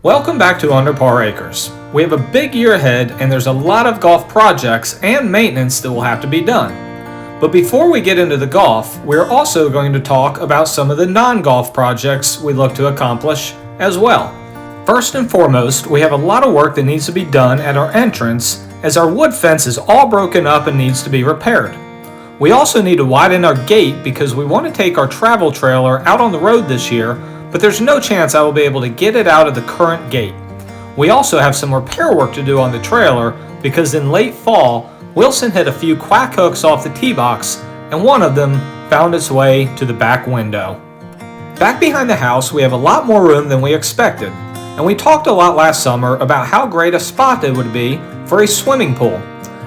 Welcome back to Under Par Acres. We have a big year ahead and there's a lot of golf projects and maintenance that will have to be done. But before we get into the golf, we're also going to talk about some of the non-golf projects we look to accomplish as well. First and foremost, we have a lot of work that needs to be done at our entrance as our wood fence is all broken up and needs to be repaired. We also need to widen our gate because we want to take our travel trailer out on the road this year, but there's no chance I will be able to get it out of the current gate. We also have some repair work to do on the trailer because in late fall, Wilson hit a few quack hooks off the tee box and one of them found its way to the back window. Back behind the house, we have a lot more room than we expected, and we talked a lot last summer about how great a spot it would be for a swimming pool.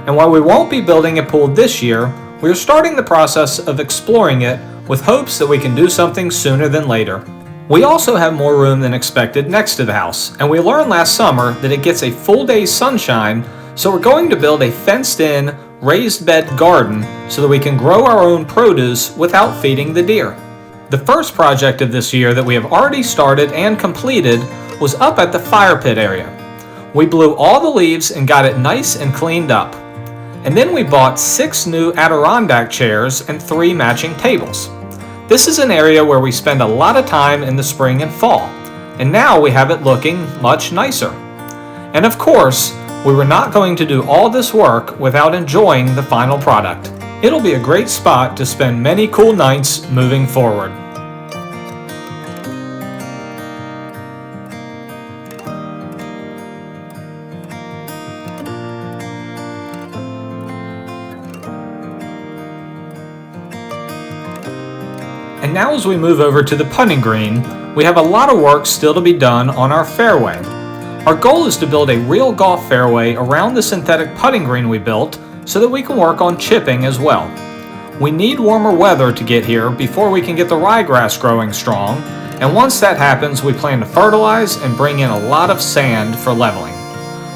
And while we won't be building a pool this year, we are starting the process of exploring it with hopes that we can do something sooner than later. We also have more room than expected next to the house, and we learned last summer that it gets a full day's sunshine, so we're going to build a fenced-in, raised bed garden so that we can grow our own produce without feeding the deer. The first project of this year that we have already started and completed was up at the fire pit area. We blew all the leaves and got it nice and cleaned up. And then we bought 6 new Adirondack chairs and 3 matching tables. This is an area where we spend a lot of time in the spring and fall, and now we have it looking much nicer. And of course, we were not going to do all this work without enjoying the final product. It'll be a great spot to spend many cool nights moving forward. And now as we move over to the putting green, we have a lot of work still to be done on our fairway. Our goal is to build a real golf fairway around the synthetic putting green we built so that we can work on chipping as well. We need warmer weather to get here before we can get the ryegrass growing strong, and once that happens we plan to fertilize and bring in a lot of sand for leveling.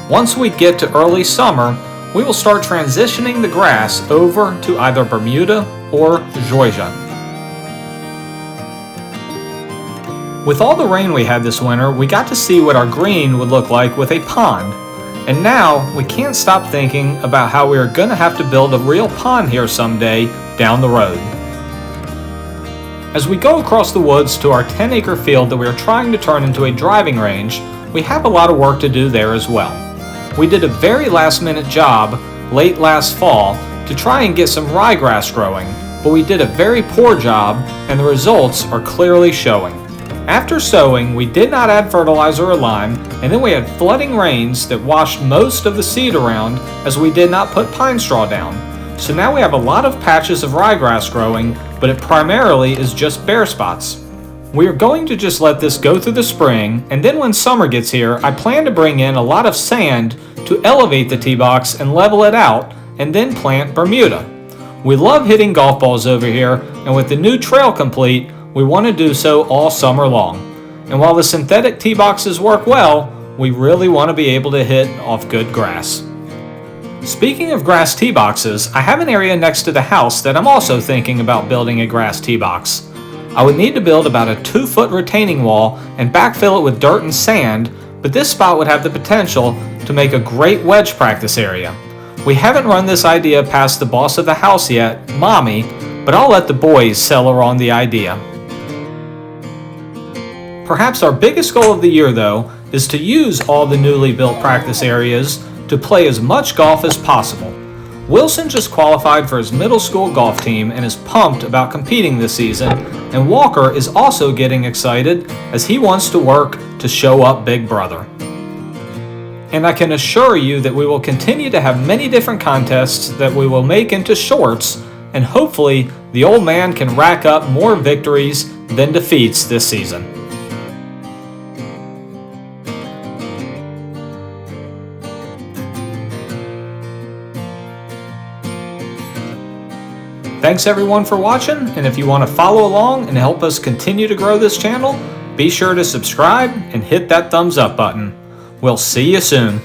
Once we get to early summer, we will start transitioning the grass over to either Bermuda or Georgia. With all the rain we had this winter, we got to see what our green would look like with a pond. And now, we can't stop thinking about how we are going to have to build a real pond here someday down the road. As we go across the woods to our 10-acre field that we are trying to turn into a driving range, we have a lot of work to do there as well. We did a very last-minute job late last fall to try and get some ryegrass growing, but we did a very poor job and the results are clearly showing. After sowing, we did not add fertilizer or lime, and then we had flooding rains that washed most of the seed around as we did not put pine straw down. So now we have a lot of patches of ryegrass growing, but it primarily is just bare spots. We are going to just let this go through the spring, and then when summer gets here, I plan to bring in a lot of sand to elevate the tee box and level it out, and then plant Bermuda. We love hitting golf balls over here, and with the new trail complete, we want to do so all summer long. And while the synthetic tee boxes work well, we really want to be able to hit off good grass. Speaking of grass tee boxes, I have an area next to the house that I'm also thinking about building a grass tee box. I would need to build about a 2-foot retaining wall and backfill it with dirt and sand, but this spot would have the potential to make a great wedge practice area. We haven't run this idea past the boss of the house yet, Mommy, but I'll let the boys sell her on the idea. Perhaps our biggest goal of the year, though, is to use all the newly built practice areas to play as much golf as possible. Wilson just qualified for his middle school golf team and is pumped about competing this season, and Walker is also getting excited as he wants to work to show up Big Brother. And I can assure you that we will continue to have many different contests that we will make into shorts, and hopefully the old man can rack up more victories than defeats this season. Thanks everyone for watching, and if you want to follow along and help us continue to grow this channel, be sure to subscribe and hit that thumbs up button. We'll see you soon.